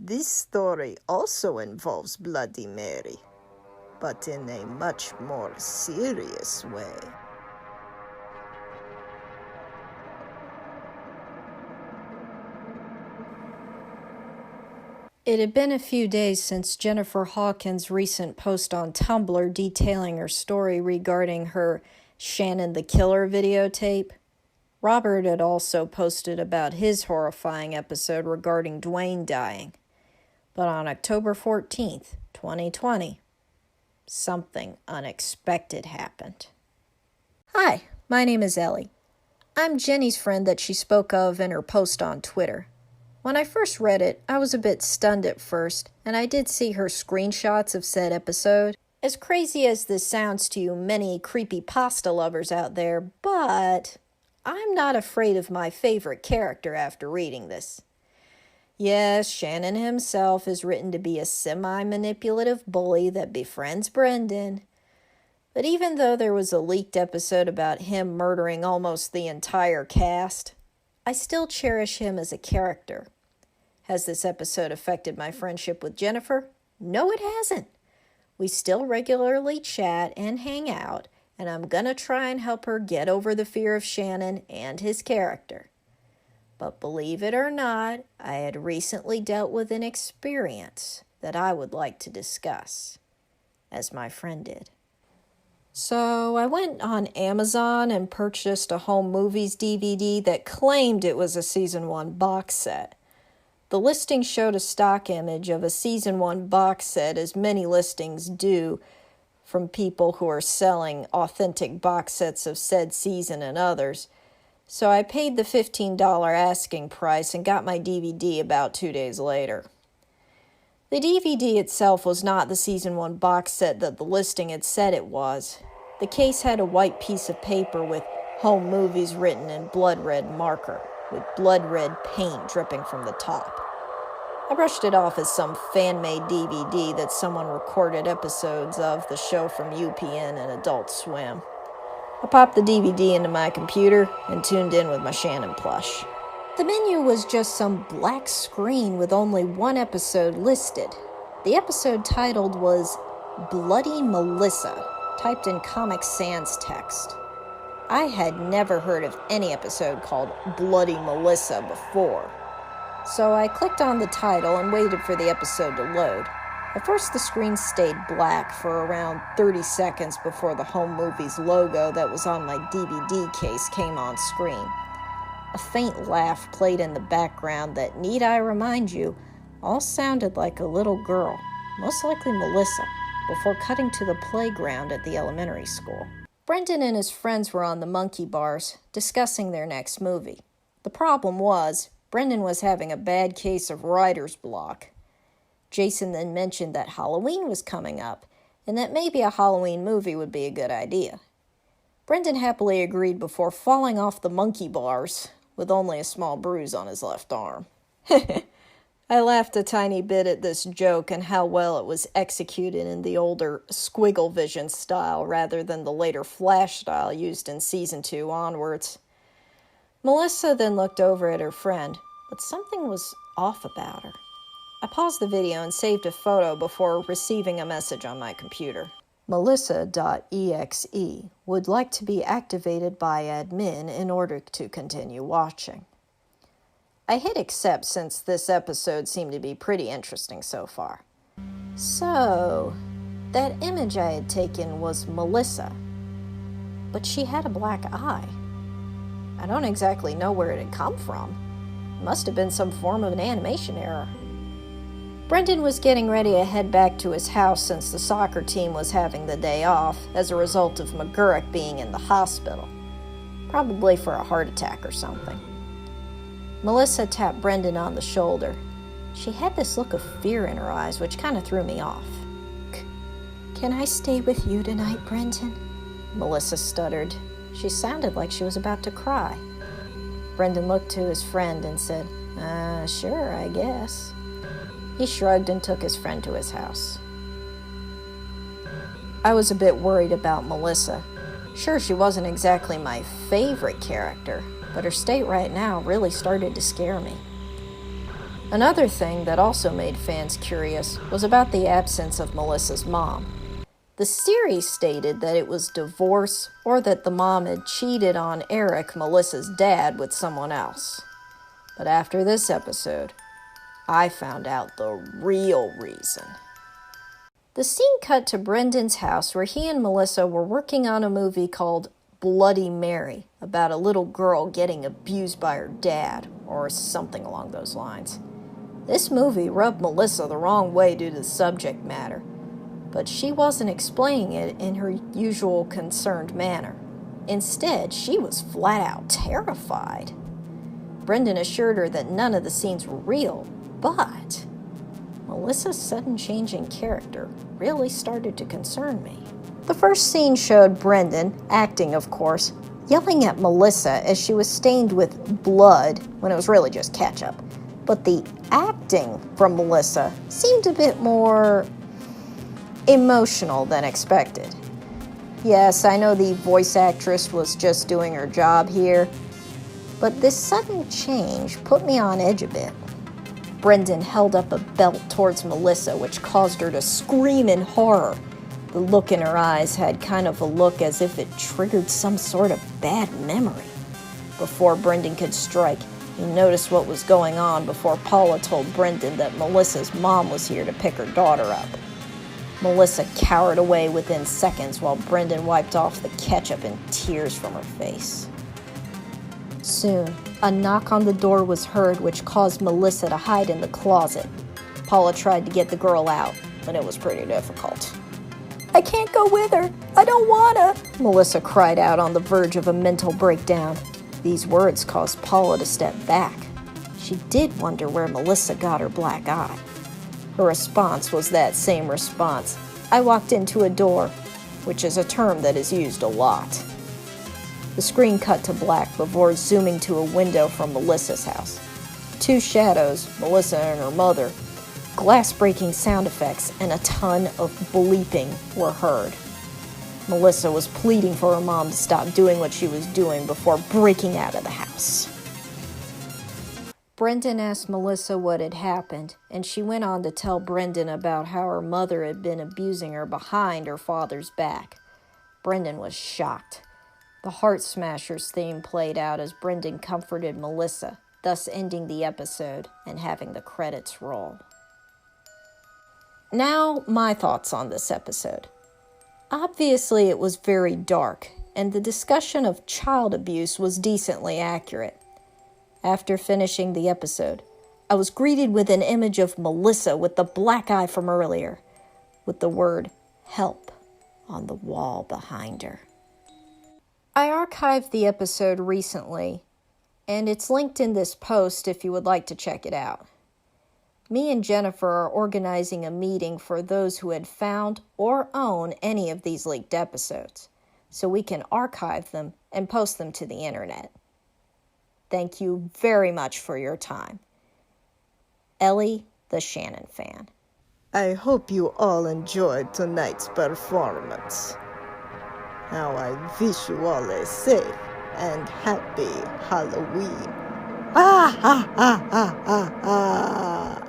This story also involves Bloody Mary, but in a much more serious way. It had been a few days since Jennifer Hawkins' recent post on Tumblr detailing her story regarding her Shannon the Killer videotape. Robert had also posted about his horrifying episode regarding Dwayne dying. But on October 14th, 2020, something unexpected happened. Hi, my name is Ellie. I'm Jenny's friend that she spoke of in her post on Twitter. When I first read it, I was a bit stunned at first, and I did see her screenshots of said episode. As crazy as this sounds to you many creepypasta lovers out there, but I'm not afraid of my favorite character after reading this. Yes, Shannon himself is written to be a semi-manipulative bully that befriends Brendan. But even though there was a leaked episode about him murdering almost the entire cast, I still cherish him as a character. Has this episode affected my friendship with Jennifer? No, it hasn't. We still regularly chat and hang out, and I'm gonna try and help her get over the fear of Shannon and his character. But believe it or not, I had recently dealt with an experience that I would like to discuss, as my friend did. So I went on Amazon and purchased a home movies DVD that claimed it was a season 1 box set. The listing showed a stock image of a season 1 box set, as many listings do from people who are selling authentic box sets of said season and others. So I paid the $15 asking price and got my DVD about 2 days later. The DVD itself was not the season 1 box set that the listing had said it was. The case had a white piece of paper with home movies written in blood red marker, with blood red paint dripping from the top. I brushed it off as some fan-made DVD that someone recorded episodes of the show from UPN and Adult Swim. I popped the DVD into my computer and tuned in with my Shannon plush. The menu was just some black screen with only one episode listed. The episode titled was Bloody Melissa, typed in Comic Sans text. I had never heard of any episode called Bloody Melissa before. So I clicked on the title and waited for the episode to load. At first the screen stayed black for around 30 seconds before the home movies logo that was on my DVD case came on screen. A faint laugh played in the background that, need I remind you, all sounded like a little girl, most likely Melissa, before cutting to the playground at the elementary school. Brendan and his friends were on the monkey bars, discussing their next movie. The problem was, Brendan was having a bad case of writer's block. Jason then mentioned that Halloween was coming up, and that maybe a Halloween movie would be a good idea. Brendan happily agreed before falling off the monkey bars, with only a small bruise on his left arm. I laughed a tiny bit at this joke and how well it was executed in the older squiggle vision style rather than the later flash style used in season 2 onwards. Melissa then looked over at her friend, but something was off about her. I paused the video and saved a photo before receiving a message on my computer. Melissa.exe would like to be activated by admin in order to continue watching. I hit accept since this episode seemed to be pretty interesting so far. So, that image I had taken was Melissa, but she had a black eye. I don't exactly know where it had come from. It must have been some form of an animation error. Brendan was getting ready to head back to his house since the soccer team was having the day off as a result of McGurk being in the hospital, probably for a heart attack or something. Melissa tapped Brendan on the shoulder. She had this look of fear in her eyes, which kind of threw me off. Can I stay with you tonight, Brendan? Melissa stuttered. She sounded like she was about to cry. Brendan looked to his friend and said, sure, I guess. He shrugged and took his friend to his house. I was a bit worried about Melissa. Sure, she wasn't exactly my favorite character, but her state right now really started to scare me. Another thing that also made fans curious was about the absence of Melissa's mom. The series stated that it was divorce or that the mom had cheated on Eric, Melissa's dad, with someone else. But after this episode, I found out the real reason. The scene cut to Brendan's house where he and Melissa were working on a movie called Bloody Mary about a little girl getting abused by her dad, or something along those lines. This movie rubbed Melissa the wrong way due to the subject matter, but she wasn't explaining it in her usual concerned manner. Instead, she was flat out terrified. Brendan assured her that none of the scenes were real, but Melissa's sudden change in character really started to concern me. The first scene showed Brendan, acting of course, yelling at Melissa as she was stained with blood when it was really just ketchup. But the acting from Melissa seemed a bit more emotional than expected. Yes, I know the voice actress was just doing her job here, but this sudden change put me on edge a bit. Brendan held up a belt towards Melissa, which caused her to scream in horror. The look in her eyes had kind of a look as if it triggered some sort of bad memory. Before Brendan could strike, he noticed what was going on before Paula told Brendan that Melissa's mom was here to pick her daughter up. Melissa cowered away within seconds while Brendan wiped off the ketchup and tears from her face. Soon, a knock on the door was heard, which caused Melissa to hide in the closet. Paula tried to get the girl out, but it was pretty difficult. "I can't go with her. I don't wanna," Melissa cried out on the verge of a mental breakdown. These words caused Paula to step back. She did wonder where Melissa got her black eye. Her response was that same response. "I walked into a door," which is a term that is used a lot. The screen cut to black before zooming to a window from Melissa's house. Two shadows, Melissa and her mother, glass-breaking sound effects, and a ton of bleeping were heard. Melissa was pleading for her mom to stop doing what she was doing before breaking out of the house. Brendan asked Melissa what had happened, and she went on to tell Brendan about how her mother had been abusing her behind her father's back. Brendan was shocked. The Heart Smashers theme played out as Brendan comforted Melissa, thus ending the episode and having the credits roll. Now, my thoughts on this episode. Obviously, it was very dark, and the discussion of child abuse was decently accurate. After finishing the episode, I was greeted with an image of Melissa with the black eye from earlier, with the word "help" on the wall behind her. I archived the episode recently, and it's linked in this post if you would like to check it out. Me and Jennifer are organizing a meeting for those who had found or own any of these leaked episodes, so we can archive them and post them to the internet. Thank you very much for your time. Ellie, the Shannon fan. I hope you all enjoyed tonight's performance. Now I wish you all a safe and happy Halloween. Ah, ah, ah, ah, ah, ah.